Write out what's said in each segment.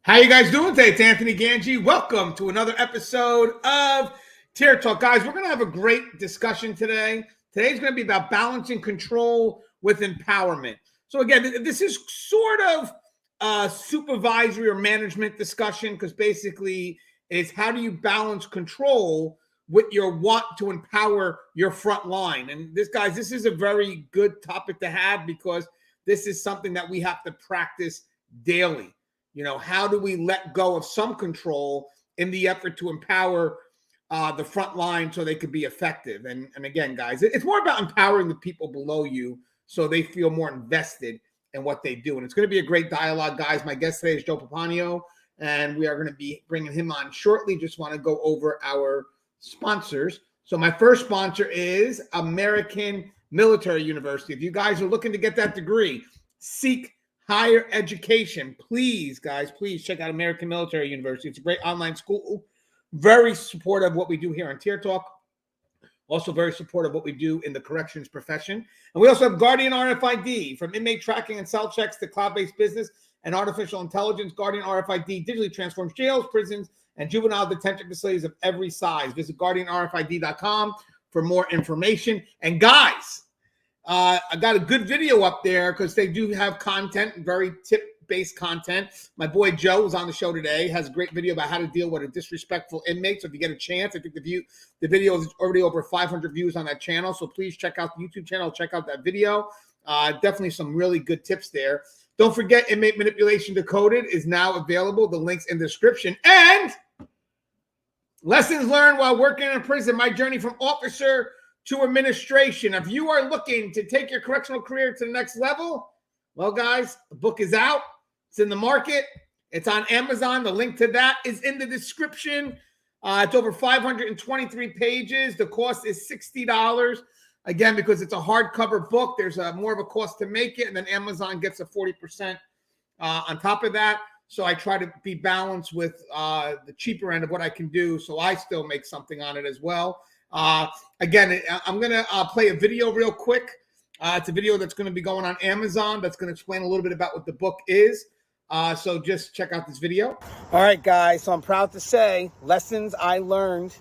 How you guys doing today? It's Anthony Gangi. Welcome to another episode of Tier Talk. Guys, we're going to have a great discussion today. Today's going to be about balancing control with empowerment. So again, this is sort of a supervisory or management discussion because basically it's how do you balance control with your want to empower your front line. And this is a very good topic to have because this is something that we have to practice daily. You know, how do we let go of some control in the effort to empower the front line so they could be effective? And again, guys, it's more about empowering the people below you so they feel more invested in what they do. And it's going to be a great dialogue, guys. My guest today is Joe Pomponio, and we are going to be bringing him on shortly. Just want to go over our sponsors. So my first sponsor is American Military University. If you guys are looking to get that degree, seek higher education, please, guys, please check out American Military University. It's a great online school, very supportive of what we do here on Tier Talk, also very supportive of what we do in the corrections profession. And we also have Guardian RFID, from inmate tracking and cell checks to cloud-based business and artificial intelligence. Guardian RFID digitally transforms jails, prisons, and juvenile detention facilities of every size. Visit guardianrfid.com for more information. And guys, I got a good video up there because they do have content, very tip-based content. My boy Joe was on the show today, has a great video about how to deal with a disrespectful inmate. So if you get a chance, I think the video is already over 500 views on that channel. So please check out the YouTube channel, check out that video. Definitely some really good tips there. Don't forget, Inmate Manipulation Decoded is now available. The link's in the description. And lessons learned while working in prison, my journey from officer to administration. If you are looking to take your correctional career to the next level, well, guys, the book is out. It's in the market. It's on Amazon. The link to that is in the description. It's over 523 pages. The cost is $60. Again, because it's a hardcover book, there's more of a cost to make it, and then Amazon gets a 40% on top of that. So I try to be balanced with the cheaper end of what I can do, so I still make something on it as well. Again, I'm going to play a video real quick. It's a video that's going to be going on Amazon that's going to explain a little bit about what the book is. So just check out this video. All right, guys. So I'm proud to say Lessons I Learned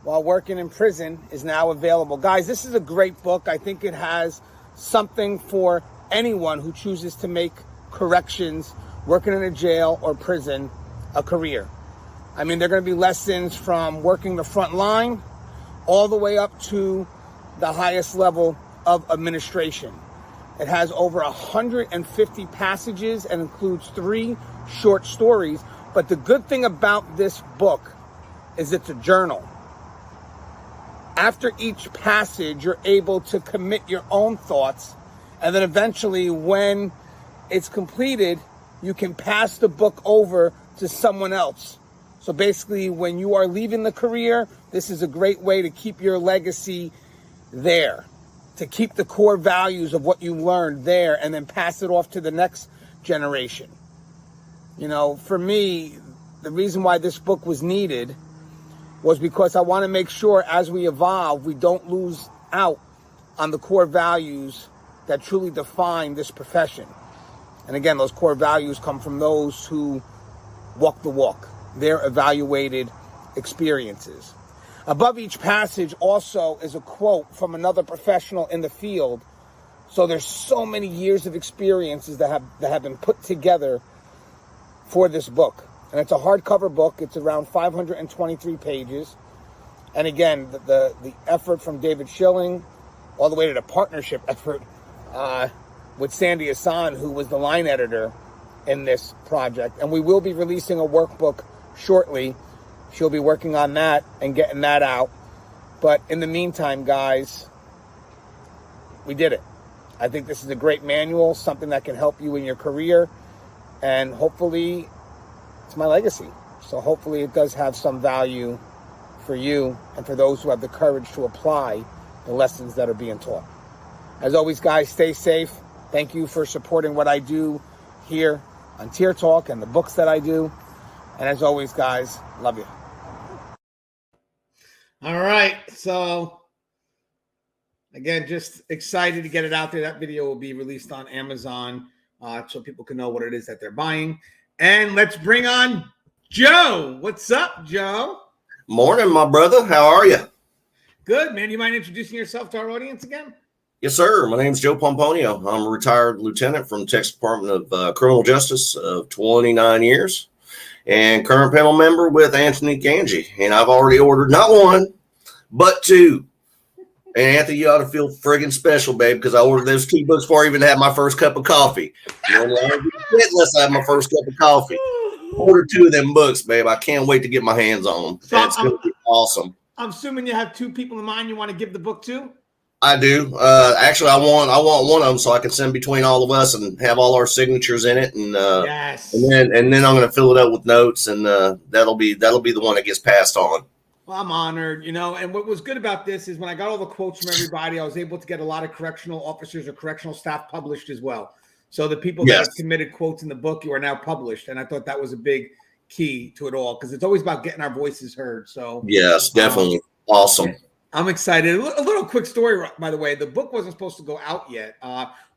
While Working in Prison is now available. Guys, this is a great book. I think it has something for anyone who chooses to make corrections, working in a jail or prison, a career. I mean, there are going to be lessons from working the front line all the way up to the highest level of administration. It has over 150 passages and includes 3 short stories. But the good thing about this book is it's a journal. After each passage, you're able to commit your own thoughts. And then eventually, when it's completed, you can pass the book over to someone else. So basically, when you are leaving the career, this is a great way to keep your legacy there, to keep the core values of what you learned there and then pass it off to the next generation. You know, for me, the reason why this book was needed was because I want to make sure as we evolve, we don't lose out on the core values that truly define this profession. And again, those core values come from those who walk the walk, their evaluated experiences. Above each passage also is a quote from another professional in the field. So there's so many years of experiences that have been put together for this book. And it's a hardcover book. It's around 523 pages. And again, the effort from David Schilling all the way to the partnership effort with Sandy Hassan, who was the line editor in this project. And we will be releasing a workbook shortly. She'll be working on that and getting that out. But in the meantime, guys, we did it. I think this is a great manual, something that can help you in your career. And hopefully, it's my legacy. So hopefully it does have some value for you and for those who have the courage to apply the lessons that are being taught. As always, guys, stay safe. Thank you for supporting what I do here on Tier Talk and the books that I do. And as always, guys, love you. All right. So, again, just excited to get it out there. That video will be released on Amazon so people can know what it is that they're buying. And let's bring on Joe. What's up, Joe? Morning, my brother. How are you? Good, man. You mind introducing yourself to our audience again? Yes, sir. My name is Joe Pomponio. I'm a retired lieutenant from Texas Department of Criminal Justice of 29 years and current panel member with Anthony Gangi. And I've already ordered not one, but two. And Anthony, you ought to feel friggin' special, babe, because I ordered those 2 books before I even had my first cup of coffee. Unless I have my first cup of coffee. Ordered 2 of them books, babe. I can't wait to get my hands on them. So it's going to be awesome. I'm assuming you have 2 people in mind you want to give the book to? I do. Actually, I want one of them so I can send between all of us and have all our signatures in it, and yes, and then I'm going to fill it up with notes, and that'll be the one that gets passed on. Well, I'm honored, and what was good about this is when I got all the quotes from everybody, I was able to get a lot of correctional officers or correctional staff published as well. So the people that have committed quotes in the book, you are now published, and I thought that was a big key to it all because it's always about getting our voices heard. So yes, definitely awesome. I'm excited. A little quick story, by the way. The book wasn't supposed to go out yet.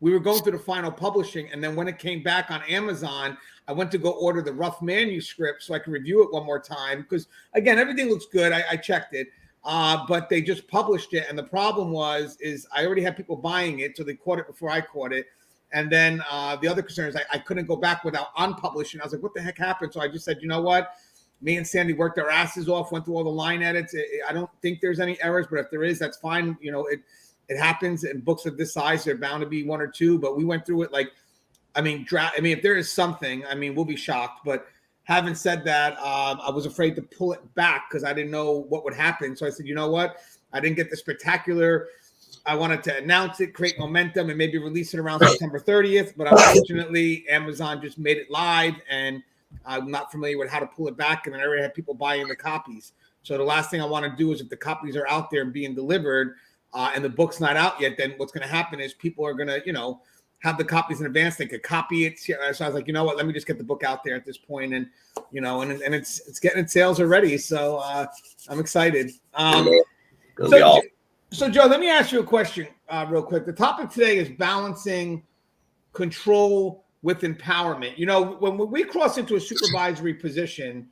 We were going through the final publishing, and then when it came back on Amazon, I went to go order the rough manuscript so I could review it one more time because, again, everything looks good. I checked it, but they just published it, and the problem is I already had people buying it, so they caught it before I caught it. And then the other concern is I couldn't go back without unpublishing. I was like, what the heck happened? So I just said, you know what? Me and Sandy worked our asses off, went through all the line edits. I don't think there's any errors, but if there is, that's fine. It happens in books of this size. They're bound to be 1 or 2, but we went through it if there is something, we'll be shocked. But having said that, I was afraid to pull it back because I didn't know what would happen. So I said, you know what? I didn't get the spectacular. I wanted to announce it, create momentum, and maybe release it around September 30th. But unfortunately, Amazon just made it live, and I'm not familiar with how to pull it back, and I already had people buying the copies. So the last thing I want to do is if the copies are out there and being delivered and the book's not out yet, then what's going to happen is people are going to, have the copies in advance. They could copy it. So I was like, you know what, let me just get the book out there at this point. And, and it's getting its sales already. So I'm excited. So Joe, let me ask you a question real quick. The topic today is balancing control with empowerment. When we cross into a supervisory position,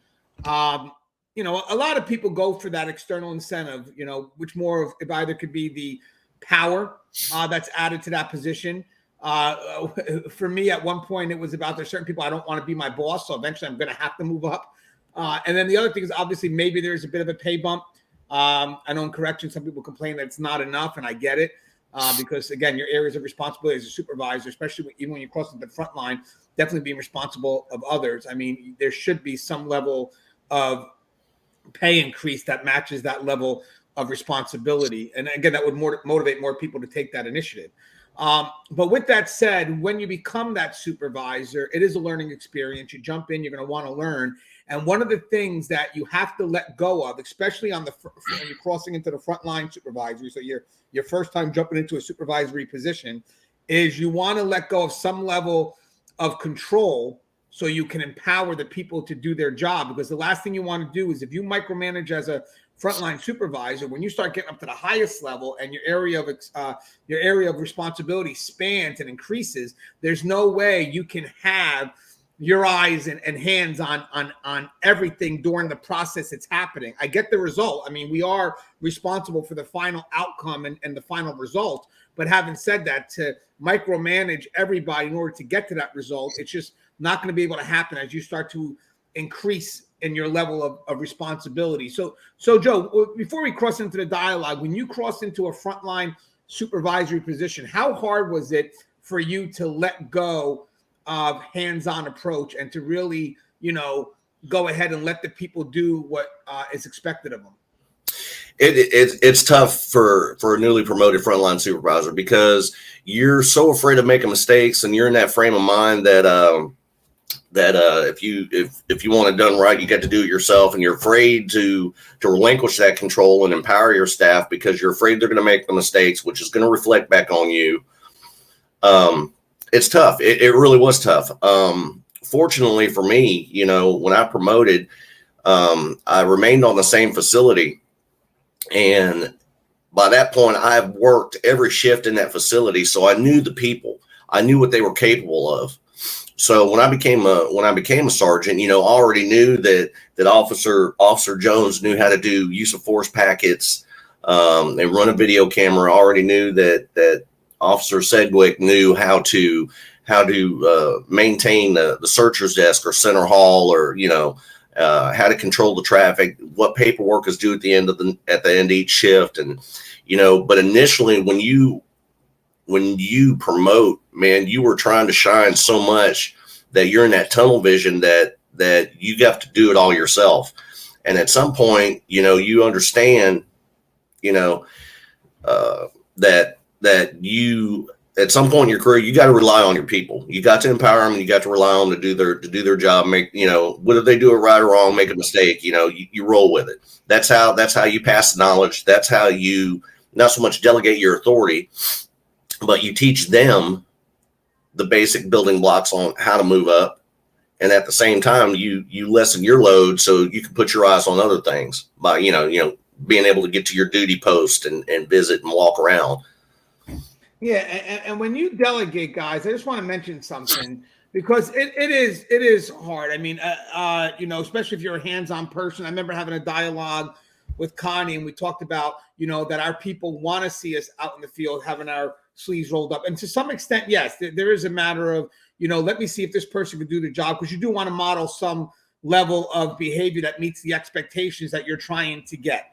a lot of people go for that external incentive, which more of it either could be the power that's added to that position. For me, at one point, it was about there's certain people I don't want to be my boss, so eventually I'm going to have to move up. And then the other thing is obviously maybe there's a bit of a pay bump. I know in corrections, some people complain that it's not enough, and I get it. Because again, your areas of responsibility as a supervisor, especially even when you cross into the front line, definitely being responsible of others. There should be some level of pay increase that matches that level of responsibility. And again, that would motivate more people to take that initiative. But with that said, when you become that supervisor, it is a learning experience. You jump in, you're going to want to learn. And one of the things that you have to let go of, especially when you're crossing into the frontline supervisory, so your first time jumping into a supervisory position, is you want to let go of some level of control so you can empower the people to do their job. Because the last thing you want to do is if you micromanage as a frontline supervisor, when you start getting up to the highest level and your area of responsibility spans and increases, there's no way you can have your eyes and hands on everything during the process it's happening. I get the result. We are responsible for the final outcome and the final result. But having said that, to micromanage everybody in order to get to that result, it's just not going to be able to happen as you start to increase in your level of responsibility. So Joe, before we cross into the dialogue, when you cross into a frontline supervisory position, how hard was it for you to let go of hands-on approach and to really, go ahead and let the people do what is expected of them? It's tough for a newly promoted frontline supervisor because you're so afraid of making mistakes, and you're in that frame of mind that if you want it done right, you got to do it yourself, and you're afraid to relinquish that control and empower your staff because you're afraid they're going to make the mistakes, which is going to reflect back on you. It's tough. It really was tough. Fortunately for me, when I promoted, I remained on the same facility. And by that point, I've worked every shift in that facility. So I knew the people. I knew what they were capable of. So when I became a sergeant, I already knew that Officer Jones knew how to do use of force packets, and run a video camera. I already knew that Officer Sedgwick knew how to maintain the searcher's desk or center hall, or how to control the traffic, what paperwork is due at the end of each shift, and But initially, when you promote, man, you were trying to shine so much that you're in that tunnel vision that you have to do it all yourself. And at some point, you understand, that you, at some point in your career, you got to rely on your people. You got to empower them, and you got to rely on them to do their job. Make, whether they do it right or wrong, make a mistake, you roll with it. That's how you pass the knowledge. That's how you not so much delegate your authority, but you teach them the basic building blocks on how to move up. And at the same time, you lessen your load so you can put your eyes on other things by, being able to get to your duty post and visit and walk around. Yeah. And when you delegate, guys, I just want to mention something, because it is hard. I mean, especially if you're a hands-on person. I remember having a dialogue with Connie, and we talked about, that our people want to see us out in the field, having our sleeves rolled up. And to some extent, yes, there is a matter of, let me see if this person can do the job, because you do want to model some level of behavior that meets the expectations that you're trying to get,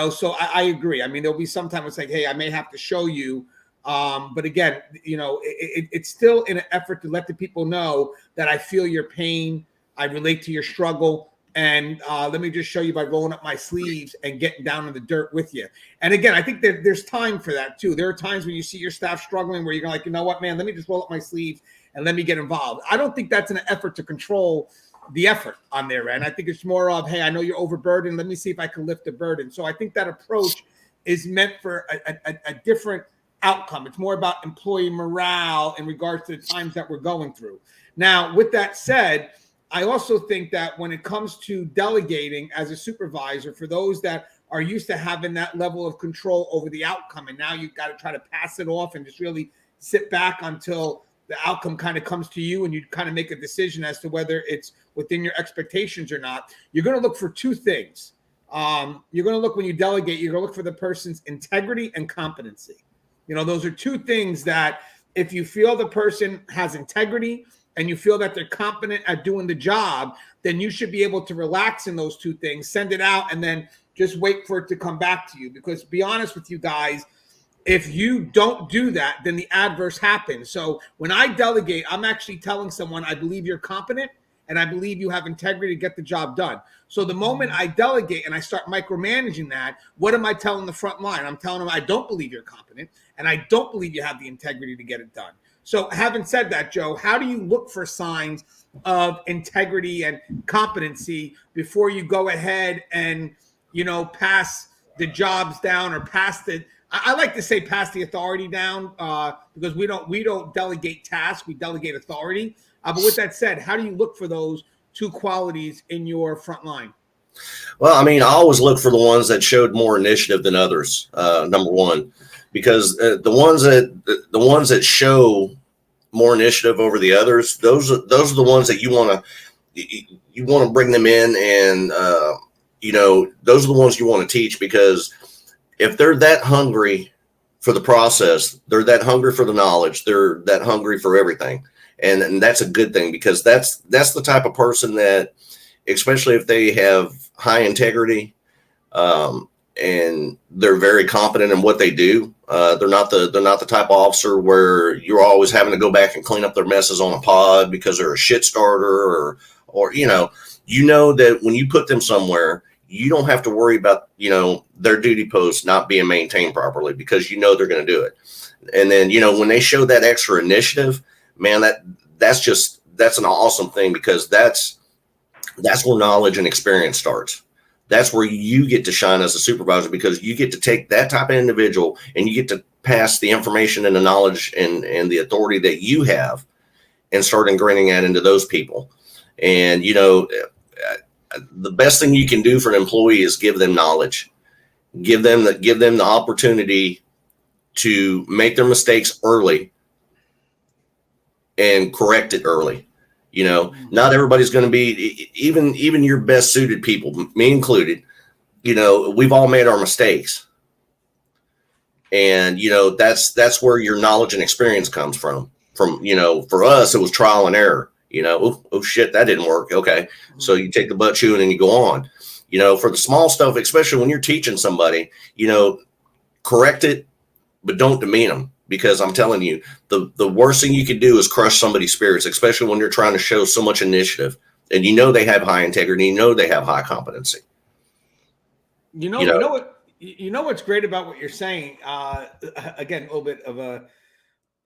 so I agree. I mean, there'll be sometimes it's like, hey, I may have to show you. But again, it's still in an effort to let the people know that I feel your pain, I relate to your struggle, and let me just show you by rolling up my sleeves and getting down in the dirt with you. And again, I think that there's time for that too. There are times when you see your staff struggling where you're like, you know what, man, let me just roll up my sleeves and let me get involved. I don't think that's an effort to control the effort on their end. I think it's more of, hey, I know you're overburdened. Let me see if I can lift the burden. So I think that approach is meant for a different outcome. It's more about employee morale in regards to the times that we're going through. Now, with that said, I also think that when it comes to delegating as a supervisor, for those that are used to having that level of control over the outcome, and now you've got to try to pass it off and just really sit back until the outcome kind of comes to you and you kind of make a decision as to whether it's within your expectations or not, you're going to look for two things. You're going to look, when you delegate, you're going to look for the person's integrity and competency. Those are two things that if you feel the person has integrity and you feel that they're competent at doing the job, then you should be able to relax in those two things, send it out, and then just wait for it to come back to you. Because to be honest with you guys, if you don't do that, then the adverse happens. So when I delegate, I'm actually telling someone, I believe you're competent and I believe you have integrity to get the job done. So the moment I delegate and I start micromanaging that, what am I telling the front line? I'm telling them, I don't believe you're competent and I don't believe you have the integrity to get it done. So having said that, Joe, how do you look for signs of integrity and competency before you go ahead and, pass the jobs down, or I like to say pass the authority down, because we don't delegate tasks, we delegate authority. But with that said, how do you look for those two qualities in your front line? Well, I mean, I always look for the ones that showed more initiative than others. Number one, because the ones that show more initiative over the others, those are the ones that you want to bring them in, and those are the ones you want to teach, because if they're that hungry for the process, they're that hungry for the knowledge, they're that hungry for everything. And that's a good thing, because that's the type of person that, especially if they have high integrity, and they're very competent in what they do. They're not the type of officer where you're always having to go back and clean up their messes on a pod because they're a shit starter, or that when you put them somewhere, you don't have to worry about, their duty post not being maintained properly, because they're going to do it. And then, when they show that extra initiative, man, that's an awesome thing, because that's where knowledge and experience starts. That's where you get to shine as a supervisor, because you get to take that type of individual and you get to pass the information and the knowledge and the authority that you have and start ingraining that into those people. And, the best thing you can do for an employee is give them knowledge, give them the opportunity to make their mistakes early and correct it early. Not everybody's going to be, even your best suited people, me included. We've all made our mistakes, and that's where your knowledge and experience comes from. For us, it was trial and error. Oh shit, that didn't work. Okay, so you take the butt chewing and you go on. For the small stuff, especially when you're teaching somebody, correct it, but don't demean them. Because I'm telling you, the worst thing you could do is crush somebody's spirits, especially when you're trying to show so much initiative and they have high integrity, they have high competency. What's great about what you're saying. Again, a little bit of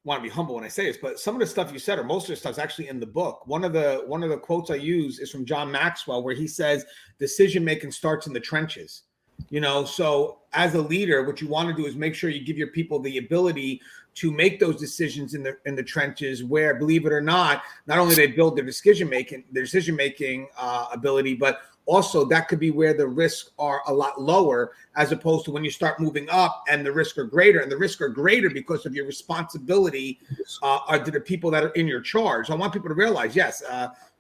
want to be humble when I say this, but some of the stuff you said, or most of the stuff, is actually in the book. One of the quotes I use is from John Maxwell, where he says, "Decision making starts in the trenches." So as a leader, what you want to do is make sure you give your people the ability to make those decisions in the trenches, where, believe it or not only they build their decision making ability, but also that could be where the risks are a lot lower, as opposed to when you start moving up and the risks are greater. And the risks are greater because of your responsibility are to the people that are in your charge. So I want people to realize, yes,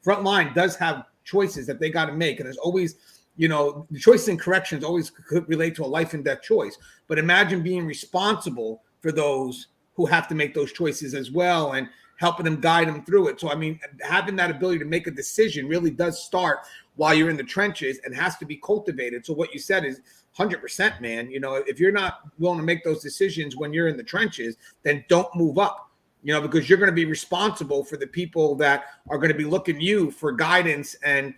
frontline does have choices that they got to make, and there's always, the choice in corrections always could relate to a life and death choice. But imagine being responsible for those who have to make those choices as well, and helping them, guide them through it. So, having that ability to make a decision really does start while you're in the trenches and has to be cultivated. So what you said is 100%, man. If you're not willing to make those decisions when you're in the trenches, then don't move up, because you're going to be responsible for the people that are going to be looking to you for guidance and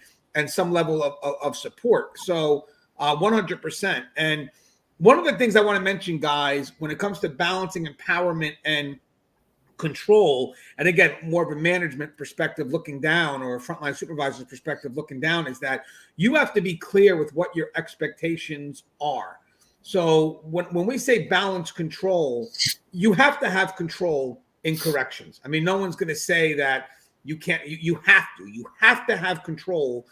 some level of support. So 100%. And one of the things I want to mention, guys, when it comes to balancing empowerment and control, and again, more of a management perspective looking down, or a frontline supervisor's perspective looking down, is that you have to be clear with what your expectations are. So when we say balance control, you have to have control in corrections. No one's going to say that you can't. You have to have control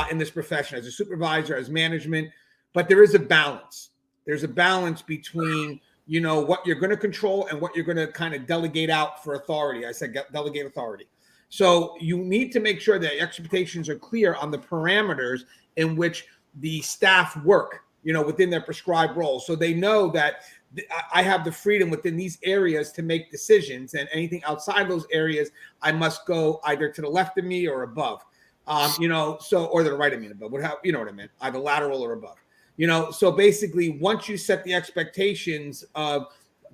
in this profession, as a supervisor, as management. But there is a balance. There's a balance between what you're going to control and what you're going to kind of delegate out for authority. I said delegate authority. So you need to make sure that expectations are clear on the parameters in which the staff work, within their prescribed roles. So they know that I have the freedom within these areas to make decisions, and anything outside those areas, I must go either to the left of me or above, or to the right of me and above, what I meant, either lateral or above. So basically, once you set the expectations of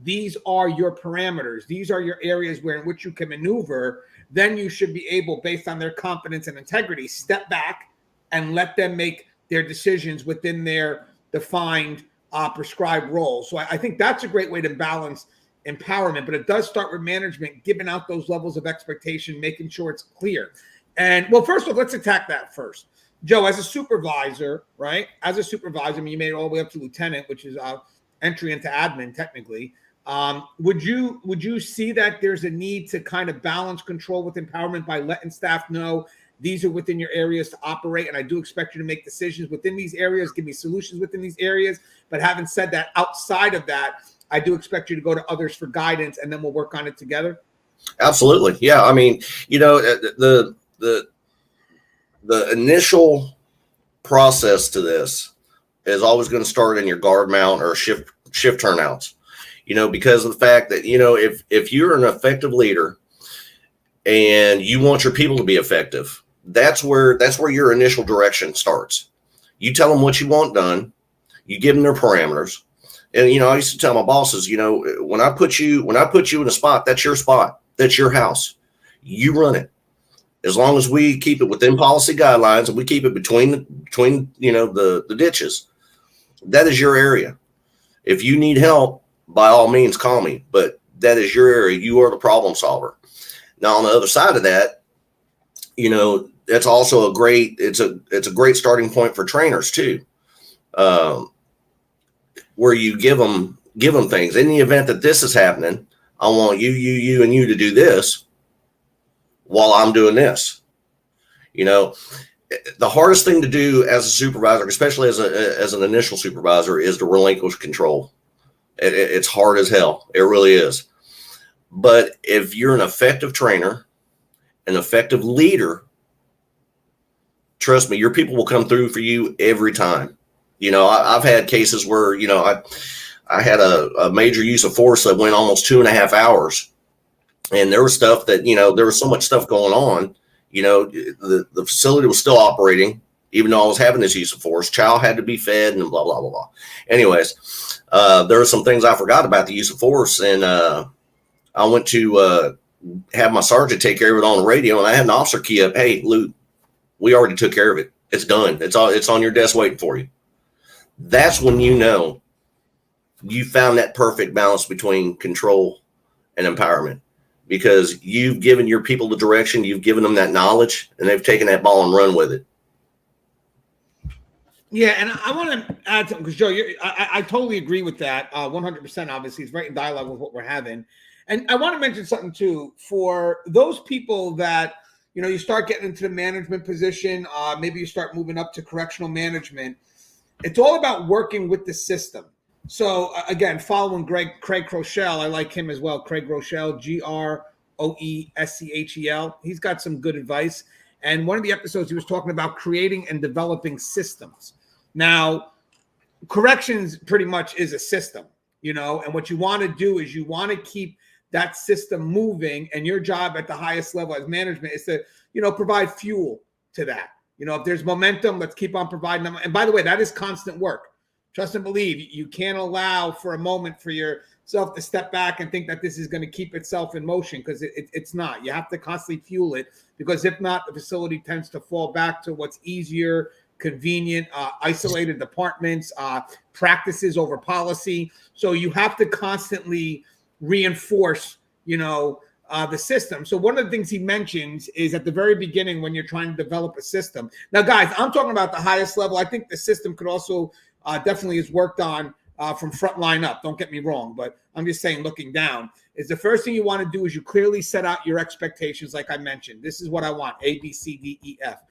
these are your parameters, these are your areas in which you can maneuver, then you should be able, based on their competence and integrity, step back and let them make their decisions within their defined prescribed roles. So I think that's a great way to balance empowerment, but it does start with management, giving out those levels of expectation, making sure it's clear. And well, first of all, let's attack that first. Joe, as a supervisor, right? As a supervisor, you made it all the way up to lieutenant, which is entry into admin, technically. Would you see that there's a need to kind of balance control with empowerment by letting staff know these are within your areas to operate, and I do expect you to make decisions within these areas, give me solutions within these areas. But having said that, outside of that, I do expect you to go to others for guidance, and then we'll work on it together? Absolutely. Yeah. The initial process to this is always going to start in your guard mount or shift turnouts, because of the fact that, if you're an effective leader and you want your people to be effective, that's where your initial direction starts. You tell them what you want done. You give them their parameters. And, I used to tell my bosses, when I put you in a spot, that's your spot. That's your house. You run it. As long as we keep it within policy guidelines and we keep it between the ditches, that is your area. If you need help, by all means, call me. But that is your area. You are the problem solver. Now, on the other side of that, that's also a great starting point for trainers too, where you give them things. In the event that this is happening, I want you, and you to do this while I'm doing this. The hardest thing to do as a supervisor, especially as an initial supervisor, is to relinquish control. It's hard as hell. It really is. But if you're an effective trainer an effective leader, trust me, your people will come through for you every time. I've had cases where, I had a major use of force that went almost 2.5 hours. And there was stuff that, there was so much stuff going on. The facility was still operating, even though I was having this use of force. Child had to be fed and blah, blah, blah, blah. Anyways, there were some things I forgot about the use of force. And I went to have my sergeant take care of it on the radio. And I had an officer key up, "Hey, Lou, we already took care of it. It's done. It's on your desk waiting for you." That's when you found that perfect balance between control and empowerment, because you've given your people the direction, you've given them that knowledge, and they've taken that ball and run with it. Yeah, and I want to add something, because Joe, I totally agree with that 100%. Obviously, it's right in dialogue with what we're having. And I want to mention something too, for those people that, you start getting into the management position, maybe you start moving up to correctional management. It's all about working with the system. So again, following Craig Groeschel, I like him as well. Craig Groeschel, Groeschel. He's got some good advice. And one of the episodes, he was talking about creating and developing systems. Now, corrections pretty much is a system, and what you want to do is you want to keep that system moving. And your job at the highest level as management is to, provide fuel to that. If there's momentum, let's keep on providing them. And by the way, that is constant work. Trust and believe. You can't allow for a moment for yourself to step back and think that this is going to keep itself in motion, because it's not. You have to constantly fuel it, because if not, the facility tends to fall back to what's easier, convenient, isolated departments, practices over policy. So you have to constantly reinforce, the system. So one of the things he mentions is at the very beginning, when you're trying to develop a system. Now, guys, I'm talking about the highest level. I think the system could also definitely is worked on from frontline up. Don't get me wrong, but I'm just saying, looking down, is the first thing you want to do is you clearly set out your expectations. Like I mentioned, this is what I want: A, B, C, D, E, F.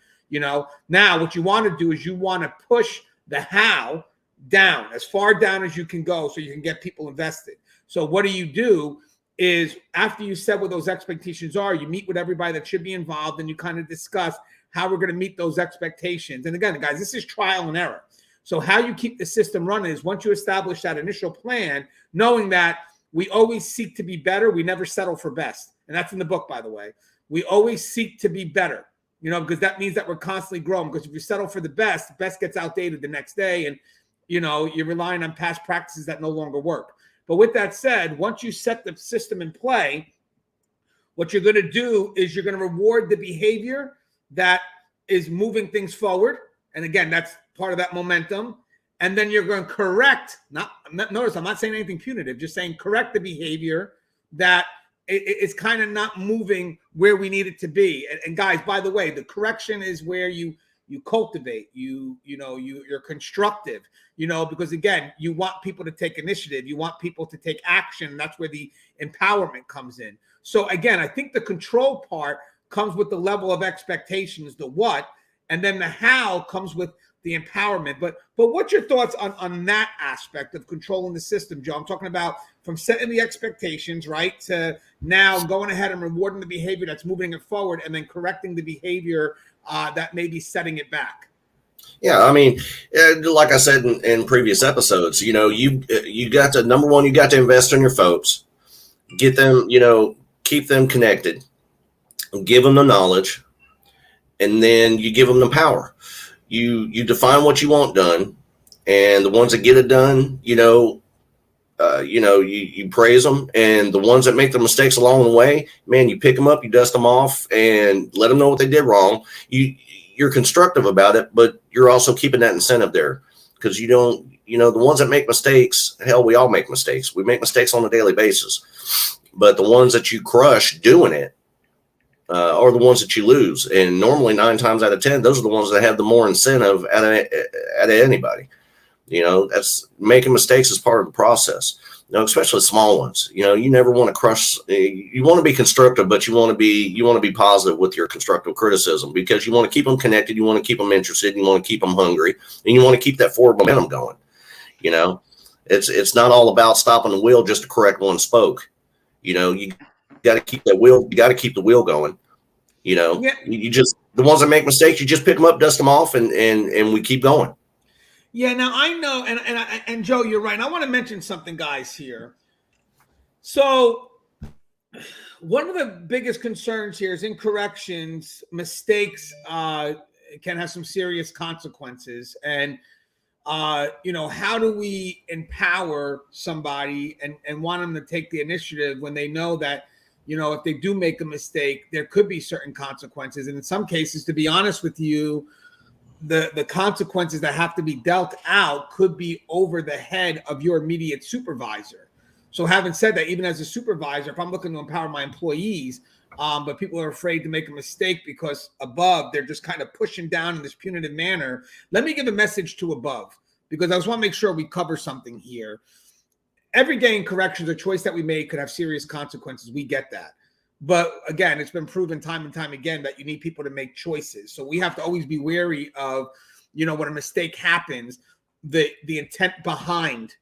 Now what you want to do is you want to push the how down, as far down as you can go, so you can get people invested. So what do? Is after you set what those expectations are, you meet with everybody that should be involved, and you kind of discuss how we're going to meet those expectations. And again, guys, this is trial and error. So how you keep the system running is, once you establish that initial plan, knowing that we always seek to be better, we never settle for best. And that's in the book, by the way. We always seek to be better, because that means that we're constantly growing. Because if you settle for the best gets outdated the next day, and you're relying on past practices that no longer work. But with that said, once you set the system in play, what you're going to do is you're going to reward the behavior that is moving things forward. And again, that's part of that momentum. And then you're going to correct, notice I'm not saying anything punitive, just saying correct the behavior that it's kind of not moving where we need it to be. And guys, by the way, the correction is where you cultivate, you're constructive, because again, you want people to take initiative. You want people to take action. That's where the empowerment comes in. So again, I think the control part comes with the level of expectations, the what, and then the how comes with the empowerment. But what's your thoughts on that aspect of controlling the system, Joe? I'm talking about from setting the expectations, right, to now going ahead and rewarding the behavior that's moving it forward, and then correcting the behavior that may be setting it back. Yeah, I mean, like I said in previous episodes, you got to, number one, you got to invest in your folks, get them, keep them connected, give them the knowledge, and then you give them the power. You define what you want done, and the ones that get it done, you praise them, and the ones that make the mistakes along the way, man, you pick them up, you dust them off, and let them know what they did wrong. You're constructive about it, but you're also keeping that incentive there, because the ones that make mistakes, hell, we all make mistakes. We make mistakes on a daily basis, but the ones that you crush doing it are the ones that you lose. And normally 9 times out of 10, those are the ones that have the more incentive out of anybody. That's making mistakes is part of the process. Especially small ones. You never want to crush. You want to be constructive, but you want to be positive with your constructive criticism, because you want to keep them connected. You want to keep them interested. You want to keep them hungry, and you want to keep that forward momentum going. It's not all about stopping the wheel just to correct one spoke. You got to keep that wheel. You got to keep the wheel going. You know, Yeah. you just, the ones that make mistakes, you just pick them up, dust them off, and we keep going. Yeah. Now I know, and Joe, you're right. And I want to mention something, guys, here. So one of the biggest concerns here is in corrections, mistakes can have some serious consequences. And how do we empower somebody and want them to take the initiative when they know that, if they do make a mistake, there could be certain consequences. And in some cases, to be honest with you, the consequences that have to be dealt out could be over the head of your immediate supervisor. So having said that, even as a supervisor, if I'm looking to empower my employees, but people are afraid to make a mistake because above, they're just kind of pushing down in this punitive manner. Let me give a message to above, because I just want to make sure we cover something here. Every day in corrections, a choice that we make could have serious consequences. We get that. But again, it's been proven time and time again that you need people to make choices. So we have to always be wary of, when a mistake happens, the intent behind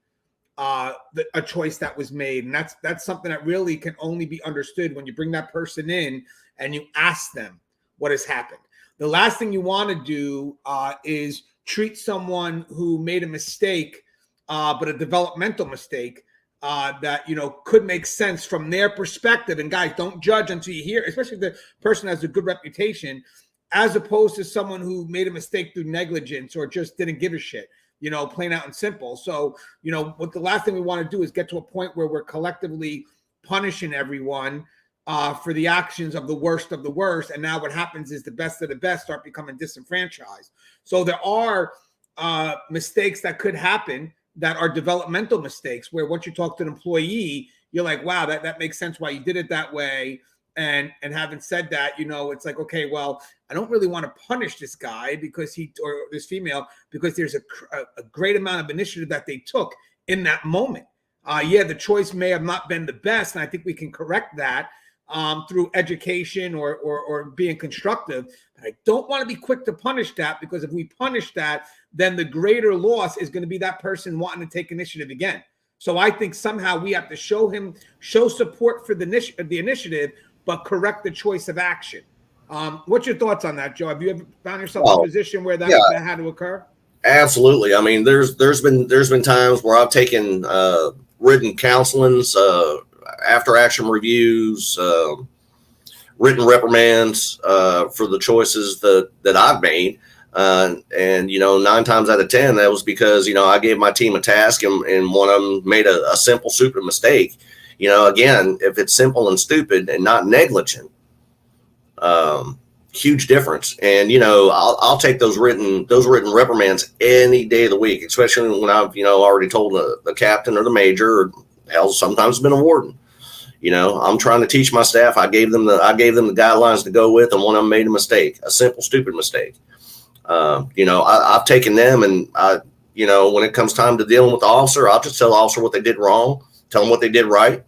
a choice that was made. And that's something that really can only be understood when you bring that person in and you ask them what has happened. The last thing you want to do is treat someone who made a mistake, but a developmental mistake that could make sense from their perspective. And guys, don't judge until you hear, especially if the person has a good reputation, as opposed to someone who made a mistake through negligence or just didn't give a shit. Plain out and simple. So, what the last thing we want to do is get to a point where we're collectively punishing everyone for the actions of the worst of the worst. And now what happens is the best of the best start becoming disenfranchised. So there are mistakes that could happen that are developmental mistakes, where once you talk to an employee, you're like, wow, that makes sense why you did it that way. And having said that, it's like, okay, well, I don't really want to punish this guy because or this female, because there's a great amount of initiative that they took in that moment. The choice may have not been the best, and I think we can correct that through education or being constructive. But I don't want to be quick to punish that, because if we punish that, then the greater loss is going to be that person wanting to take initiative again. So I think somehow we have to show support for the initiative, but correct the choice of action. What's your thoughts on that, Joe? Have you ever found yourself in a position where that had to occur? Absolutely. I mean, there's been times where I've taken written counselings, after action reviews, written reprimands for the choices that I've made. And 9 times out of 10, that was because, I gave my team a task and one of them made a simple, stupid mistake. Again, if it's simple and stupid and not negligent, huge difference. And, I'll take those written reprimands any day of the week, especially when I've, already told the captain or the major, or hell, sometimes it's been a warden. I'm trying to teach my staff. I gave them the guidelines to go with, and one of them made a mistake, a simple, stupid mistake. I've taken them, and when it comes time to dealing with the officer, I'll just tell the officer what they did wrong, tell them what they did right,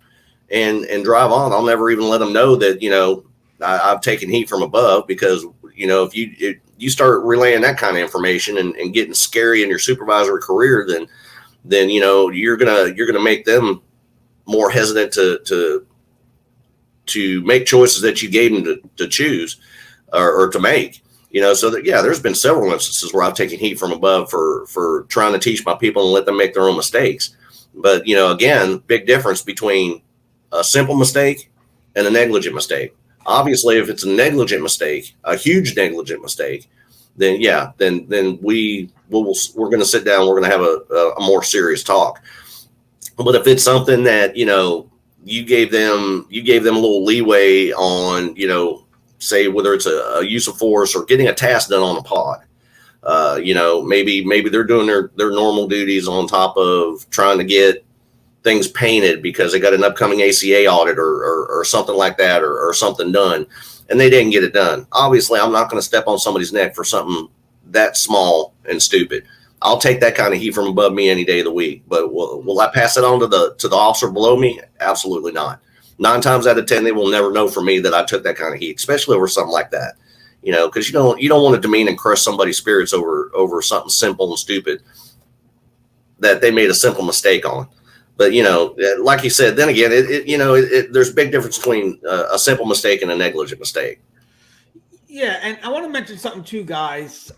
and drive on. I'll never even let them know that, I've taken heat from above, because, if you start relaying that kind of information and getting scary in your supervisory career, then you're gonna make them more hesitant to make choices that you gave them to choose or to make. So that, there's been several instances where I've taken heat from above for trying to teach my people and let them make their own mistakes. But, again, big difference between a simple mistake and a negligent mistake. Obviously, if it's a negligent mistake, a huge negligent mistake, then we're going to sit down. We're going to have a more serious talk. But if it's something that, you gave them a little leeway on, say whether it's a use of force or getting a task done on a pod, maybe they're doing their normal duties on top of trying to get things painted because they got an upcoming ACA audit or something like that, or something done, and they didn't get it done. Obviously, I'm not going to step on somebody's neck for something that small and stupid. I'll take that kind of heat from above me any day of the week. But will I pass it on to the officer below me? Absolutely not. 9 times out of 10, they will never know from me that I took that kind of heat, especially over something like that. Because you don't want to demean and crush somebody's spirits over something simple and stupid that they made a simple mistake on. But like you said, then again, there's a big difference between a simple mistake and a negligent mistake. Yeah, and I want to mention something too, guys.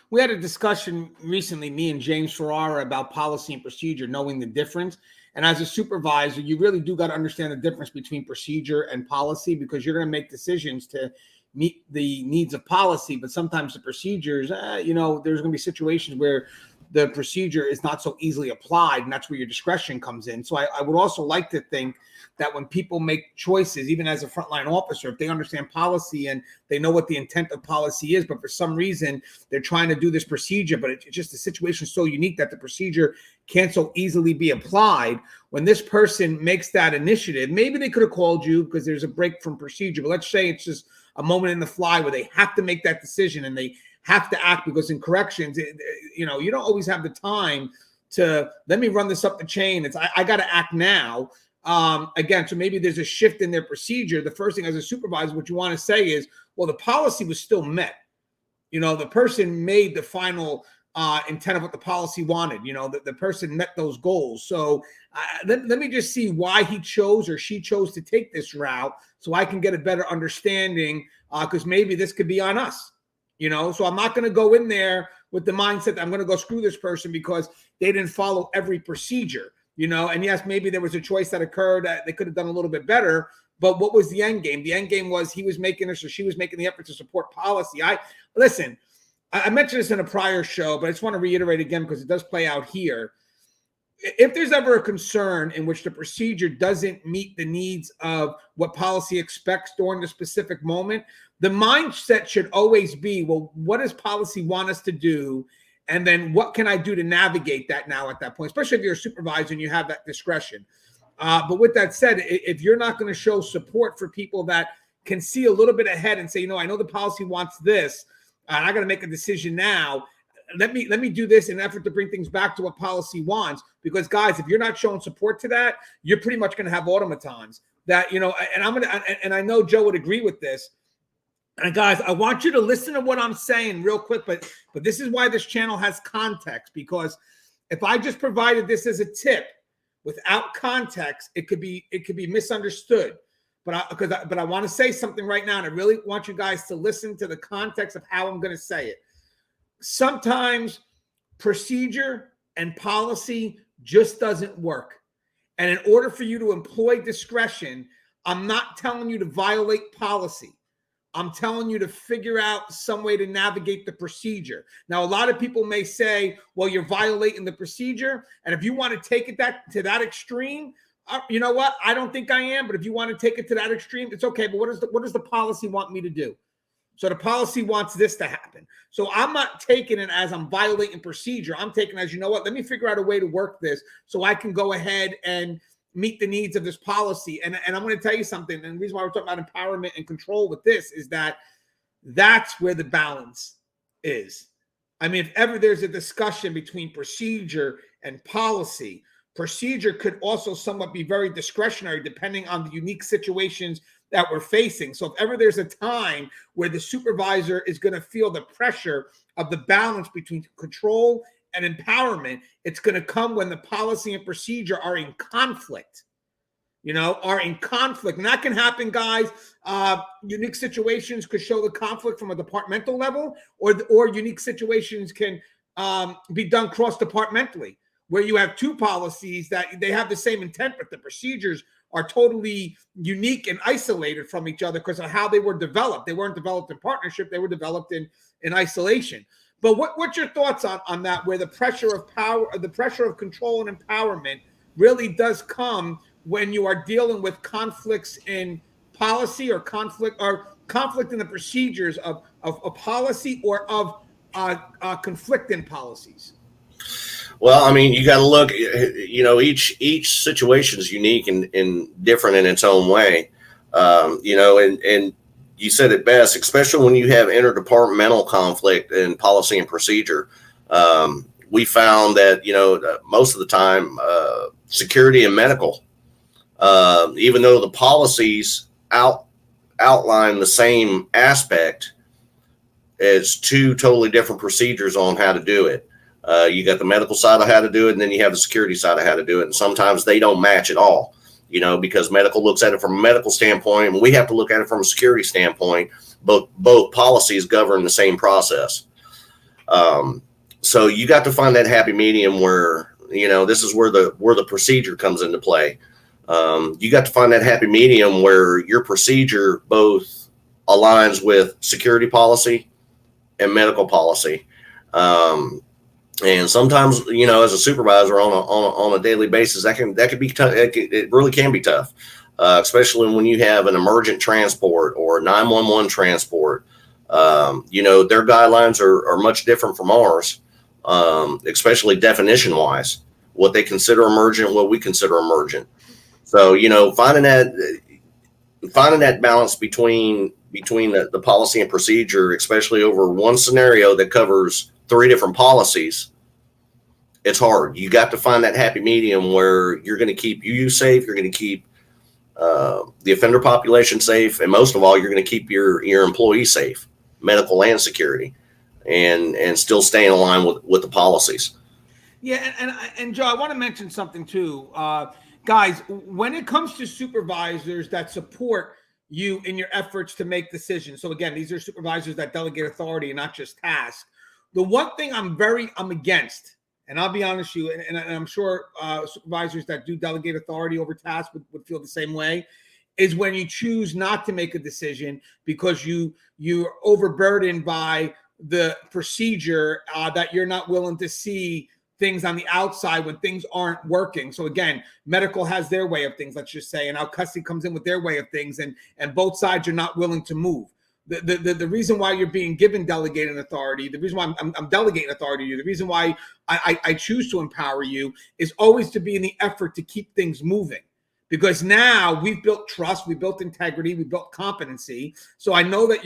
We had a discussion recently, me and James Ferrara, about policy and procedure, knowing the difference. And as a supervisor, you really do got to understand the difference between procedure and policy, because you're going to make decisions to meet the needs of policy. But sometimes the procedures, there's going to be situations where the procedure is not so easily applied, and that's where your discretion comes in. So I would also like to think that when people make choices, even as a frontline officer, if they understand policy and they know what the intent of policy is, but for some reason they're trying to do this procedure, but it's just the situation is so unique that the procedure can't so easily be applied. When this person makes that initiative, maybe they could have called you because there's a break from procedure, but let's say it's just a moment in the fly where they have to make that decision and they have to act, because in corrections, you don't always have the time to let me run this up the chain. It's I got to act now. Again, so maybe there's a shift in their procedure. The first thing as a supervisor, what you want to say is, well, the policy was still met. The person made the final intent of what the policy wanted. The person met those goals. So let me just see why he chose or she chose to take this route, so I can get a better understanding, because maybe this could be on us. So I'm not going to go in there with the mindset that I'm going to go screw this person because they didn't follow every procedure. And yes, maybe there was a choice that occurred that they could have done a little bit better, but what was the end game? The end game was he was making this, or she was making the effort to support policy. I mentioned this in a prior show, but I just want to reiterate again, because it does play out here. If there's ever a concern in which the procedure doesn't meet the needs of what policy expects during the specific moment, the mindset should always be, well, what does policy want us to do? And then what can I do to navigate that now at that point, especially if you're a supervisor and you have that discretion. But with that said, if you're not going to show support for people that can see a little bit ahead and say, I know the policy wants this, and I got to make a decision now. Let me do this in an effort to bring things back to what policy wants. Because guys, if you're not showing support to that, you're pretty much going to have automatons that, and I know Joe would agree with this. And guys, I want you to listen to what I'm saying real quick, but this is why this channel has context, because if I just provided this as a tip without context, it could be misunderstood. But I want to say something right now, and I really want you guys to listen to the context of how I'm going to say it. Sometimes procedure and policy just doesn't work. And in order for you to employ discretion, I'm not telling you to violate policy. I'm telling you to figure out some way to navigate the procedure. Now, a lot of people may say, well, you're violating the procedure. And if you want to take it to that extreme, you know what? I don't think I am. But if you want to take it to that extreme, it's okay. But what does the policy want me to do? So the policy wants this to happen. So I'm not taking it as I'm violating procedure. I'm taking it as, let me figure out a way to work this so I can go ahead and meet the needs of this policy. And I'm going to tell you something. And the reason why we're talking about empowerment and control with this is that's where the balance is. I mean, if ever there's a discussion between procedure and policy, procedure could also somewhat be very discretionary depending on the unique situations that we're facing. So if ever there's a time where the supervisor is going to feel the pressure of the balance between control and empowerment, it's going to come when the policy and procedure are in conflict, And that can happen, guys. Unique situations could show the conflict from a departmental level, or unique situations can be done cross-departmentally, where you have two policies that they have the same intent, but the procedures are totally unique and isolated from each other because of how they were developed. They weren't developed in partnership. They were developed in isolation. But what's your thoughts on that, where the pressure of power, the pressure of control and empowerment really does come when you are dealing with conflicts in policy, or conflict in the procedures of policy, or of conflicting policies? Well, I mean, you got to look, each situation is unique and different in its own way. And you said it best, especially when you have interdepartmental conflict in policy and procedure. We found that, most of the time, security and medical, even though the policies outline the same aspect, it's two totally different procedures on how to do it. You got the medical side of how to do it, and then you have the security side of how to do it. And sometimes they don't match at all. because medical looks at it from a medical standpoint, and we have to look at it from a security standpoint. Both policies govern the same process. So you got to find that happy medium where, this is where the procedure comes into play. You got to find that happy medium where your procedure both aligns with security policy and medical policy. And sometimes, as a supervisor on a daily basis, that could be tough. It really can be tough, especially when you have an emergent transport or 911 transport. Their guidelines are much different from ours, especially definition wise, what they consider emergent, what we consider emergent. So, finding that balance between the policy and procedure, especially over one scenario that covers 3 different policies, it's hard. You got to find that happy medium where you're going to keep you safe, you're going to keep the offender population safe, and most of all, you're going to keep your employees safe, medical and security, and still stay in line with the policies. Yeah, and Joe, I want to mention something too. Guys, when it comes to supervisors that support you in your efforts to make decisions, so again, these are supervisors that delegate authority and not just tasks. The one thing I'm against, and I'll be honest with you, and I'm sure supervisors that do delegate authority over tasks would feel the same way, is when you choose not to make a decision because you're overburdened by the procedure that you're not willing to see things on the outside when things aren't working. So again, medical has their way of things, let's just say, and our custody comes in with their way of things, and both sides are not willing to move. The reason why you're being given delegated authority, the reason why I'm delegating authority to you, the reason why I choose to empower you is always to be in the effort to keep things moving. Because now we've built trust, we built integrity, we built competency. So I know that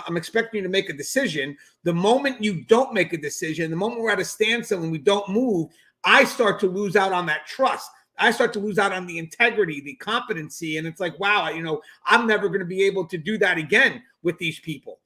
I'm expecting you to make a decision. The moment you don't make a decision, the moment we're at a standstill and we don't move, I start to lose out on that trust. I start to lose out on the integrity, the competency. And it's like, wow, I'm never going to be able to do that again with these people.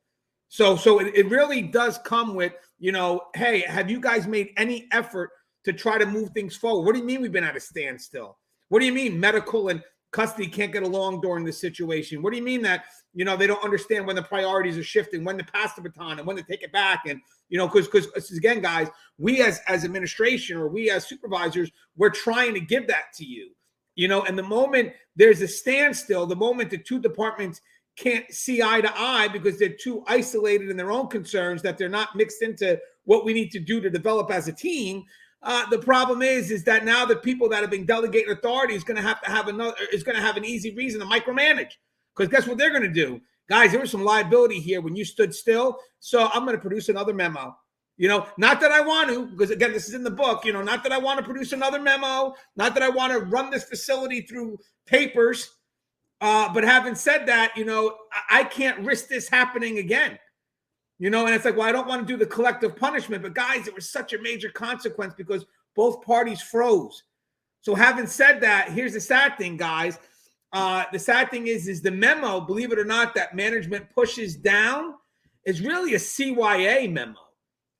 So it really does come with, hey, have you guys made any effort to try to move things forward? What do you mean we've been at a standstill? What do you mean medical and custody can't get along during this situation? What do you mean that, they don't understand when the priorities are shifting, when to pass the baton and when to take it back? And, because again, guys, we as administration or we as supervisors, we're trying to give that to you, and the moment there's a standstill, the moment the 2 departments can't see eye to eye because they're too isolated in their own concerns, that they're not mixed into what we need to do to develop as a team. The problem is that now the people that have been delegated authority is going to have an easy reason to micromanage, because guess what they're going to do? Guys, there was some liability here when you stood still. So I'm going to produce another memo. Not that I want to, because again, this is in the book, not that I want to produce another memo, not that I want to run this facility through papers. But having said that, I can't risk this happening again. And it's like, well, I don't want to do the collective punishment. But guys, it was such a major consequence because both parties froze. So having said that, here's the sad thing, guys. The sad thing is the memo, believe it or not, that management pushes down is really a CYA memo.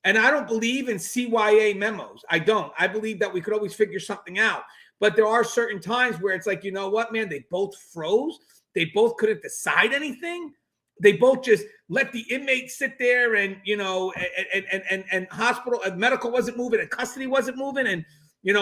And I don't believe in CYA memos. I don't. I believe that we could always figure something out. But there are certain times where it's like, you know what, man, they both froze. They both couldn't decide anything. They both just let the inmate sit there and, and hospital and medical wasn't moving and custody wasn't moving. And,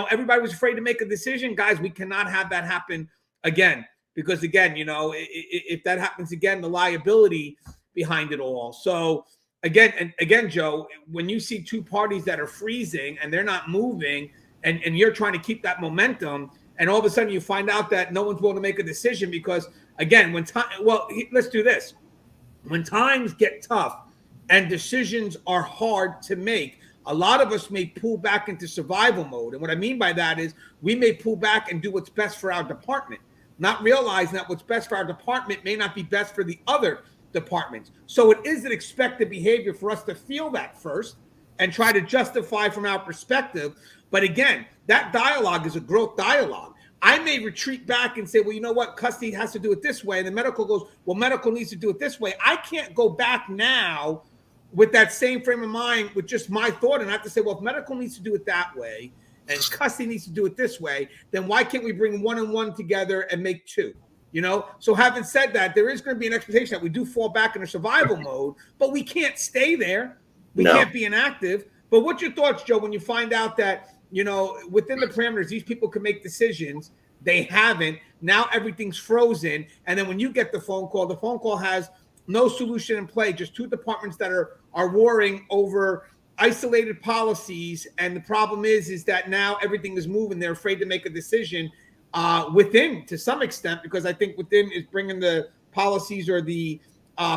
everybody was afraid to make a decision. Guys, we cannot have that happen again, because again, if that happens again, the liability behind it all. So again, Joe, when you see 2 parties that are freezing and they're not moving and you're trying to keep that momentum, and all of a sudden you find out that no one's willing to make a decision because again, let's do this. When times get tough and decisions are hard to make, a lot of us may pull back into survival mode. And what I mean by that is we may pull back and do what's best for our department, not realizing that what's best for our department may not be best for the other departments. So it is an expected behavior for us to feel that first and try to justify from our perspective. But again, that dialogue is a growth dialogue. I may retreat back and say, well, you know what? Custody has to do it this way. And the medical goes, well, medical needs to do it this way. I can't go back now with that same frame of mind with just my thought. And I have to say, well, if medical needs to do it that way and custody needs to do it this way, then why can't we bring 1 and 1 together and make 2? So having said that, there is going to be an expectation that we do fall back in a survival mode, but we can't stay there. We can't be inactive. But what's your thoughts, Joe, when you find out that, within the parameters, these people can make decisions? They haven't. Now everything's frozen. And then when you get the phone call has no solution in play, just 2 departments that are warring over isolated policies. And the problem is that now everything is moving. They're afraid to make a decision within, to some extent, because I think within is bringing the policies or the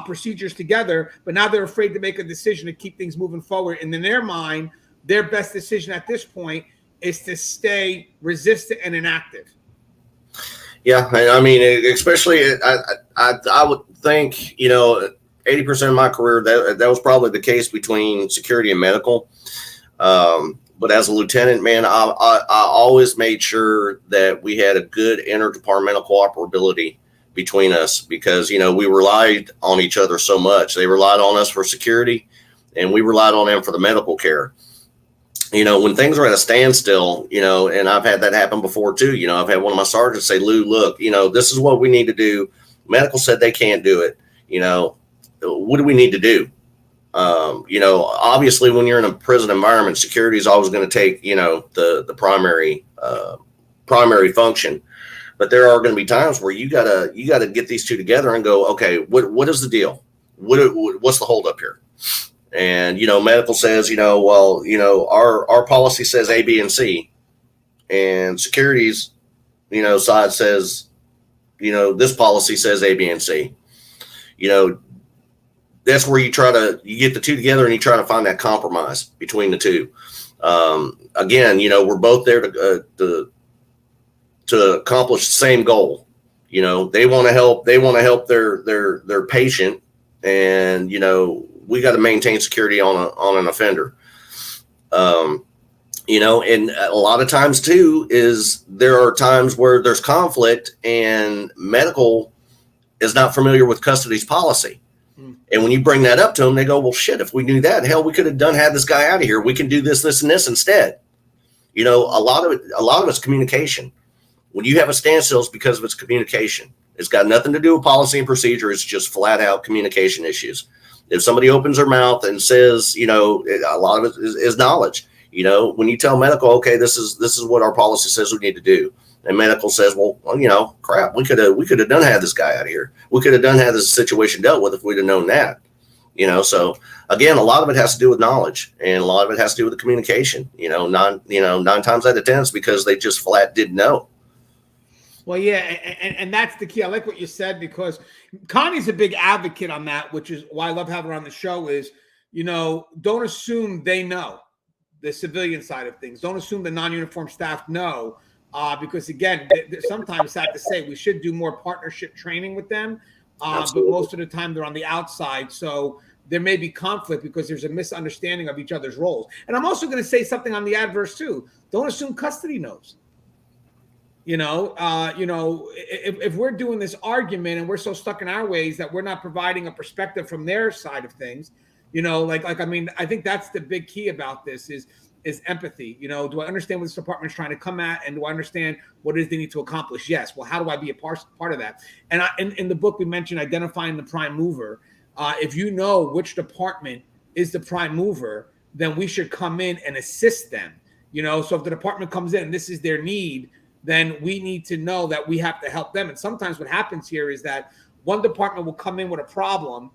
procedures together, but now they're afraid to make a decision to keep things moving forward. And in their mind, their best decision at this point is to stay resistant and inactive. Yeah, I mean, especially I would think 80% of my career that was probably the case between security and medical. But as a lieutenant, man, I always made sure that we had a good interdepartmental cooperability between us because, we relied on each other so much. They relied on us for security and we relied on them for the medical care. When things are at a standstill, and I've had that happen before too. I've had one of my sergeants say, Lou, look, this is what we need to do. Medical said they can't do it. What do we need to do? Obviously when you're in a prison environment, security is always going to take, the primary function. But there are going to be times where you gotta get these two together and go, okay, what is the deal? What's the holdup here? And, medical says, our policy says A, B, and C, and security's, side says, this policy says A, B, and C. That's where you get the two together and you try to find that compromise between the two. Again, we're both there to accomplish the same goal. They want to help their patient, and, we got to maintain security on an offender. And a lot of times too, there are times where there's conflict and medical is not familiar with custody's policy. And when you bring that up to them, they go, well, shit, if we knew that, hell, we could have had this guy out of here. We can do this, and this instead. A lot of it's communication. When you have a standstill, it's because of its communication. It's got nothing to do with policy and procedure. It's just flat out communication issues. If somebody opens their mouth and says, a lot of it is knowledge. When you tell medical, okay, this is what our policy says we need to do. And medical says, well, crap, we could have done had this guy out of here. We could have had this situation dealt with if we'd have known that. So again, a lot of it has to do with knowledge, and a lot of it has to do with the communication. 9 times out of 10 it's because they just flat didn't know. Well, yeah, and that's the key. I like what you said, because Connie's a big advocate on that, which is why I love having her on the show is, don't assume they know the civilian side of things. Don't assume the non-uniform staff know, because, again, sometimes sad to say we should do more partnership training with them, but most of the time they're on the outside. So there may be conflict because there's a misunderstanding of each other's roles. And I'm also going to say something on the adverse, too. Don't assume custody knows. If we're doing this argument and we're so stuck in our ways that we're not providing a perspective from their side of things, I think that's the big key about this is empathy. Do I understand what this department is trying to come at, and do I understand what it is they need to accomplish? Yes. Well, how do I be a part of that? And in the book we mentioned identifying the prime mover. If you know which department is the prime mover, then we should come in and assist them. So if the department comes in and this is their need, then we need to know that we have to help them. And sometimes what happens here is that one department will come in with a problem,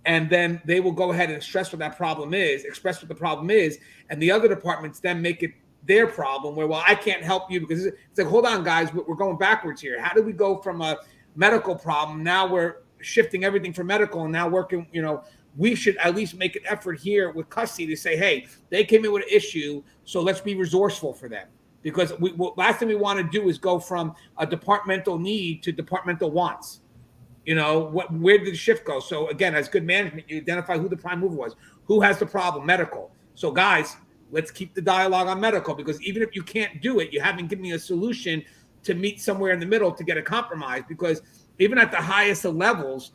and then they will go ahead and express what the problem is, and the other departments then make it their problem where, well, I can't help you because it's like, hold on, guys, we're going backwards here. How do we go from a medical problem? Now we're shifting everything for medical and now working, we should at least make an effort here with custody to say, hey, they came in with an issue, so let's be resourceful for them. Because last thing we want to do is go from a departmental need to departmental wants. Where did the shift go? So again, as good management, you identify who the prime mover was, who has the problem, medical. So guys, let's keep the dialogue on medical, because even if you can't do it, you haven't given me a solution to meet somewhere in the middle to get a compromise. Because even at the highest of levels,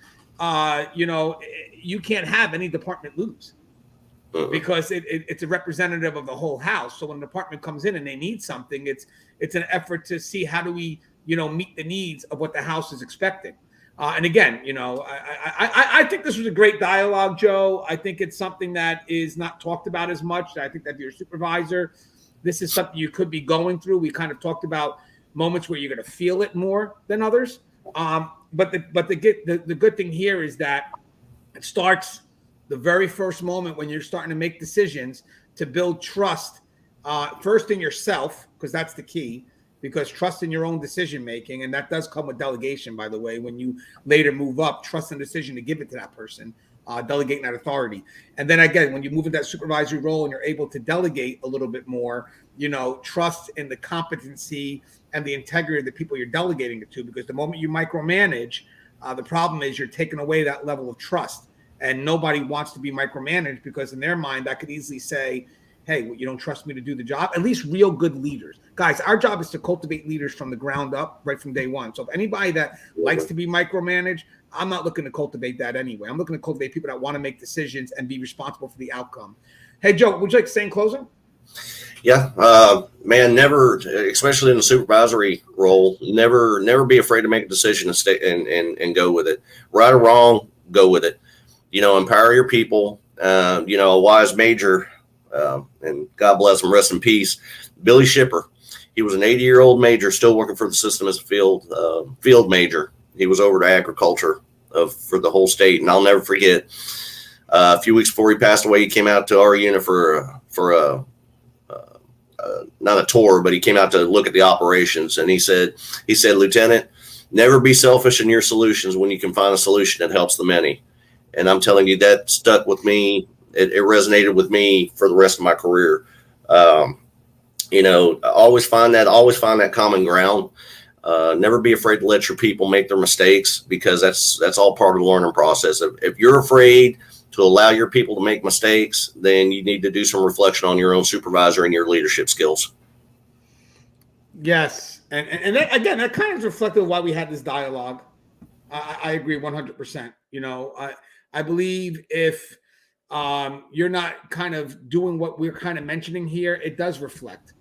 you can't have any department lose. because it's a representative of the whole house. So when an department comes in and they need something, it's an effort to see how do we, meet the needs of what the house is expecting. And again, I think this was a great dialogue, Joe. I think it's something that is not talked about as much. I think that if you're a supervisor, this is something you could be going through. We kind of talked about moments where you're going to feel it more than others. But the good thing here is that it starts the very first moment when you're starting to make decisions to build trust, first in yourself, because that's the key. Because trust in your own decision making, and that does come with delegation, by the way. When you later move up, trust in the decision to give it to that person, delegating that authority. And then again, when you move into that supervisory role and you're able to delegate a little bit more, trust in the competency and the integrity of the people you're delegating it to. Because the moment you micromanage, the problem is you're taking away that level of trust. And nobody wants to be micromanaged because in their mind, that could easily say, hey, you don't trust me to do the job. At least real good leaders. Guys, our job is to cultivate leaders from the ground up, right from day one. So if anybody that likes to be micromanaged, I'm not looking to cultivate that anyway. I'm looking to cultivate people that want to make decisions and be responsible for the outcome. Hey, Joe, would you like to say in closing? Yeah, man, never, especially in the supervisory role, never be afraid to make a decision and stay and go with it. Right or wrong, go with it. Empower your people. A wise major, and God bless him, rest in peace, Billy Shipper. He was an 80-year-old major still working for the system as a field major. He was over to agriculture for the whole state. And I'll never forget, a few weeks before he passed away, he came out to our unit for not a tour, but he came out to look at the operations. And he said, Lieutenant, never be selfish in your solutions when you can find a solution that helps the many. And I'm telling you, that stuck with me. It resonated with me for the rest of my career. Always find that common ground. Never be afraid to let your people make their mistakes, because that's all part of the learning process. If you're afraid to allow your people to make mistakes, then you need to do some reflection on your own supervisor and your leadership skills. Yes. And that, again, that kind of is reflective of why we had this dialogue. I agree 100%. I believe if you're not kind of doing what we're kind of mentioning here, it does reflect.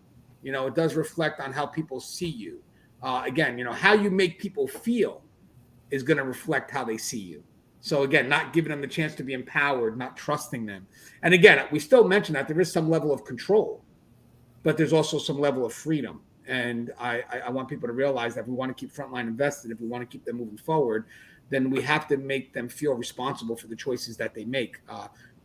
It does reflect on how people see you. Again, how you make people feel is going to reflect how they see you. So again, not giving them the chance to be empowered, not trusting them. And again, we still mention that there is some level of control, but there's also some level of freedom. And I want people to realize that if we want to keep Frontline invested, if we want to keep them moving forward, then we have to make them feel responsible for the choices that they make.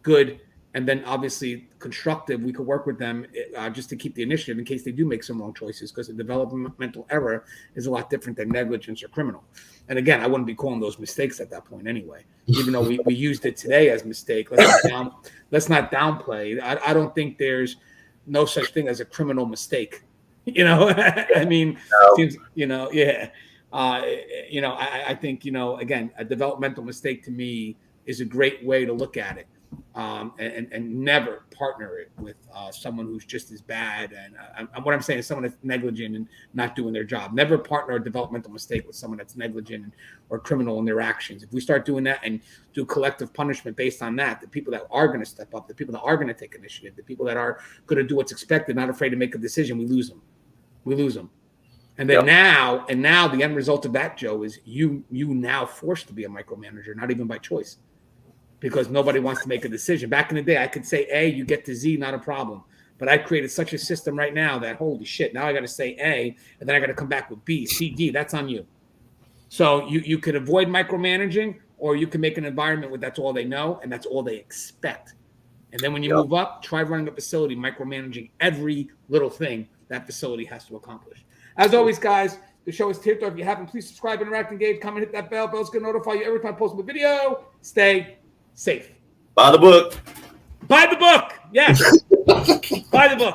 Good. And then obviously constructive, we could work with them just to keep the initiative in case they do make some wrong choices, because the developmental error is a lot different than negligence or criminal. And again, I wouldn't be calling those mistakes at that point anyway, even though we used it today as mistake. Let's not downplay. I don't think there's no such thing as a criminal mistake. I mean, No. seems, yeah. I think, again, a developmental mistake to me is a great way to look at it. And never partner it with someone who's just as bad. And what I'm saying is someone that's negligent and not doing their job. Never partner a developmental mistake with someone that's negligent or criminal in their actions. If we start doing that and do collective punishment based on that, the people that are going to step up, the people that are going to take initiative, the people that are going to do what's expected, not afraid to make a decision, we lose them. And then now the end result of that, Joe, is you now forced to be a micromanager, not even by choice, because nobody wants to make a decision. Back in the day, I could say A, you get to Z, not a problem. But I created such a system right now that, holy shit, now I got to say A, and then I got to come back with B, C, D. That's on you. So you could avoid micromanaging, or you can make an environment where that's all they know and that's all they expect. And then when you move up, try running a facility, micromanaging every little thing that facility has to accomplish. As always, guys, the show is tipped off. If you haven't, please subscribe, interact, engage, comment, hit that bell. Bell's going to notify you every time I post a video. Stay safe. Buy the book. Buy the book. Yes. Buy the book.